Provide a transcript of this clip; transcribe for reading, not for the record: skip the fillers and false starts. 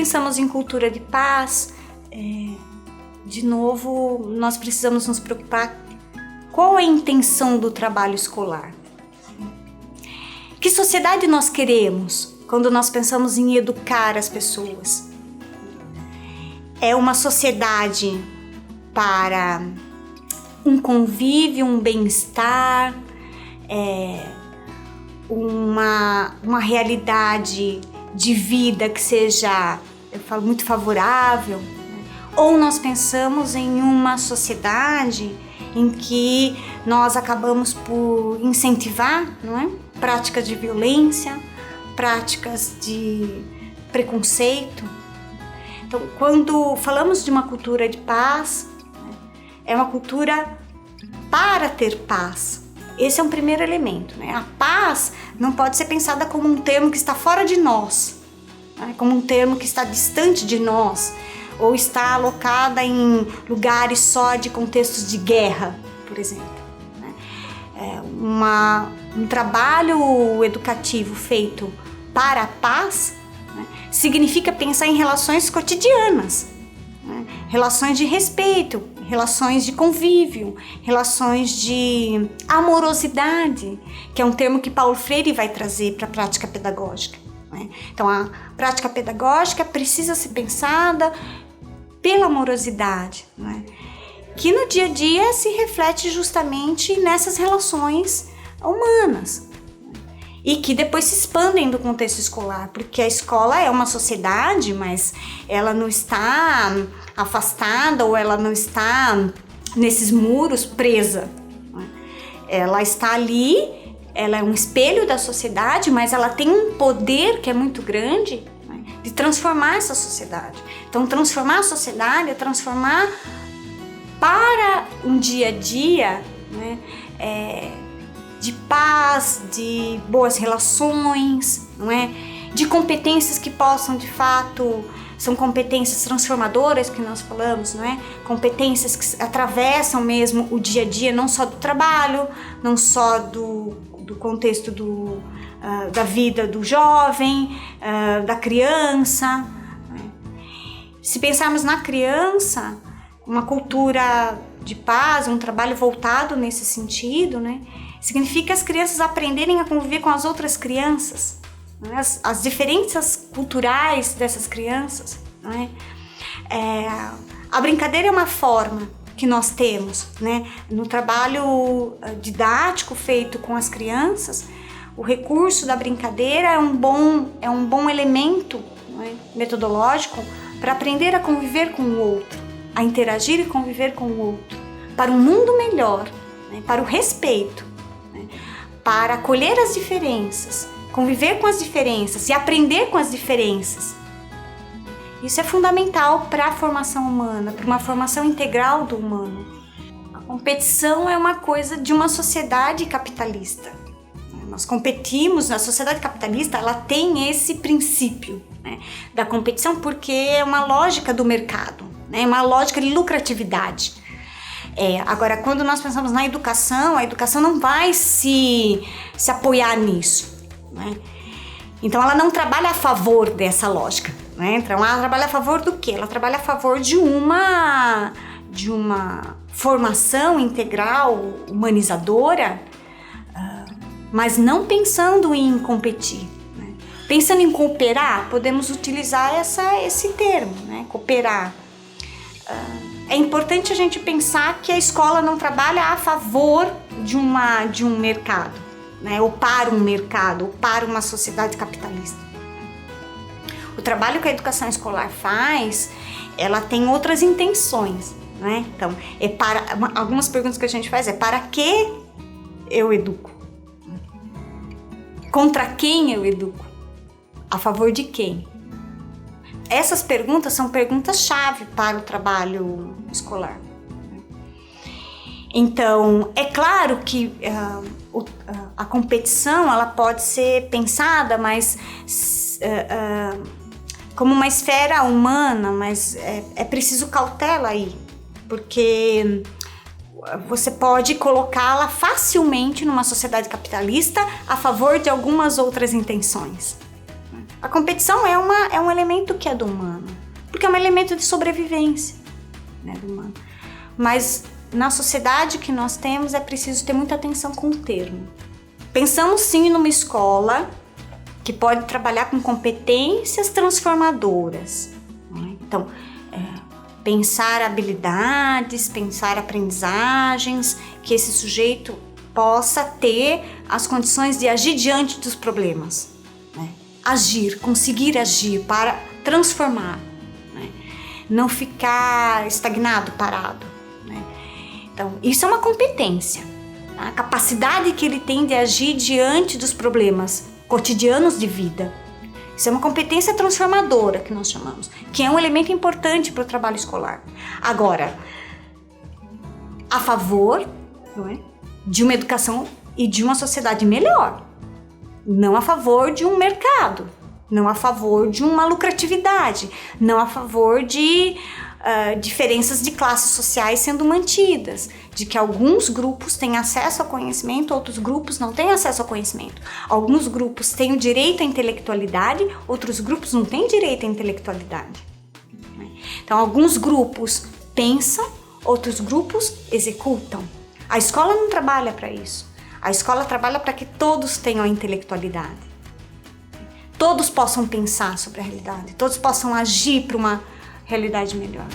pensamos em cultura de paz, de novo, nós precisamos nos preocupar qual é a intenção do trabalho escolar. Que sociedade nós queremos quando nós pensamos em educar as pessoas? É uma sociedade para um convívio, um bem-estar, uma realidade de vida que seja, eu falo, muito favorável? Ou nós pensamos em uma sociedade em que nós acabamos por incentivar, não é? Práticas de violência, práticas de preconceito. Então, quando falamos de uma cultura de paz, é uma cultura para ter paz. Esse é um primeiro elemento, né? A paz não pode ser pensada como um termo que está fora de nós, né? Como um termo que está distante de nós, ou está alocada em lugares só de contextos de guerra, por exemplo. Um trabalho educativo feito para a paz, né, significa pensar em relações cotidianas, né, relações de respeito, relações de convívio, relações de amorosidade, que é um termo que Paulo Freire vai trazer para a prática pedagógica, né? Então, a prática pedagógica precisa ser pensada pela amorosidade, né? Que no dia a dia se reflete justamente nessas relações humanas, né? E que depois se expandem do contexto escolar, porque a escola é uma sociedade, mas ela não está afastada ou ela não está nesses muros presa, né? Ela está ali, ela é um espelho da sociedade, mas ela tem um poder que é muito grande, né, de transformar essa sociedade. Então, transformar a sociedade é transformar para um dia a dia, né, de paz, de boas relações, não é? De competências que possam, de fato, são competências transformadoras que nós falamos, não é? Competências que atravessam mesmo o dia a dia, não só do trabalho, não só do contexto da vida do jovem, da criança. Se pensarmos na criança, uma cultura de paz, um trabalho voltado nesse sentido, né, significa as crianças aprenderem a conviver com as outras crianças, né, as diferenças culturais dessas crianças, né. A brincadeira é uma forma que nós temos, né, no trabalho didático feito com as crianças. O recurso da brincadeira é um bom elemento, né, metodológico para aprender a conviver com o outro, a interagir e conviver com o outro, para um mundo melhor, né, para o respeito, né, para acolher as diferenças, conviver com as diferenças e aprender com as diferenças. Isso é fundamental para a formação humana, para uma formação integral do humano. A competição é uma coisa de uma sociedade capitalista. Nós competimos, a sociedade capitalista, ela tem esse princípio, né, da competição, porque é uma lógica do mercado, né, uma lógica de lucratividade. Agora, quando nós pensamos na educação, a educação não vai se apoiar nisso, né? Então, ela não trabalha a favor dessa lógica, né? Então, ela trabalha a favor do quê? Ela trabalha a favor de uma formação integral, humanizadora, mas não pensando em competir, né? Pensando em cooperar, podemos utilizar esse termo, né? Cooperar. É importante a gente pensar que a escola não trabalha a favor de um mercado, né? Ou para um mercado, ou para uma sociedade capitalista. O trabalho que a educação escolar faz, ela tem outras intenções, né? Então, algumas perguntas que a gente faz para que eu educo? Contra quem eu educo? A favor de quem? Essas perguntas são perguntas-chave para o trabalho escolar. Então, é claro que a competição ela pode ser pensada, mas como uma esfera humana, mas é preciso cautela aí, porque você pode colocá-la facilmente numa sociedade capitalista a favor de algumas outras intenções. A competição é um elemento que é do humano, porque é um elemento de sobrevivência, né, do humano. Mas na sociedade que nós temos é preciso ter muita atenção com o termo. Pensamos sim numa escola que pode trabalhar com competências transformadoras, né? Então, pensar habilidades, pensar aprendizagens, que esse sujeito possa ter as condições de agir diante dos problemas, né? Agir, conseguir agir para transformar, né? Não ficar estagnado, parado, né? Então, isso é uma competência, tá? A capacidade que ele tem de agir diante dos problemas cotidianos de vida. Isso é uma competência transformadora, que nós chamamos, que é um elemento importante para o trabalho escolar. Agora, a favor, não é, de uma educação e de uma sociedade melhor, não a favor de um mercado, não a favor de uma lucratividade, não a favor de diferenças de classes sociais sendo mantidas, de que alguns grupos têm acesso ao conhecimento, outros grupos não têm acesso ao conhecimento. Alguns grupos têm o direito à intelectualidade, outros grupos não têm direito à intelectualidade. Então, alguns grupos pensam, outros grupos executam. A escola não trabalha para isso. A escola trabalha para que todos tenham a intelectualidade. Todos possam pensar sobre a realidade, todos possam agir para uma realidade melhor.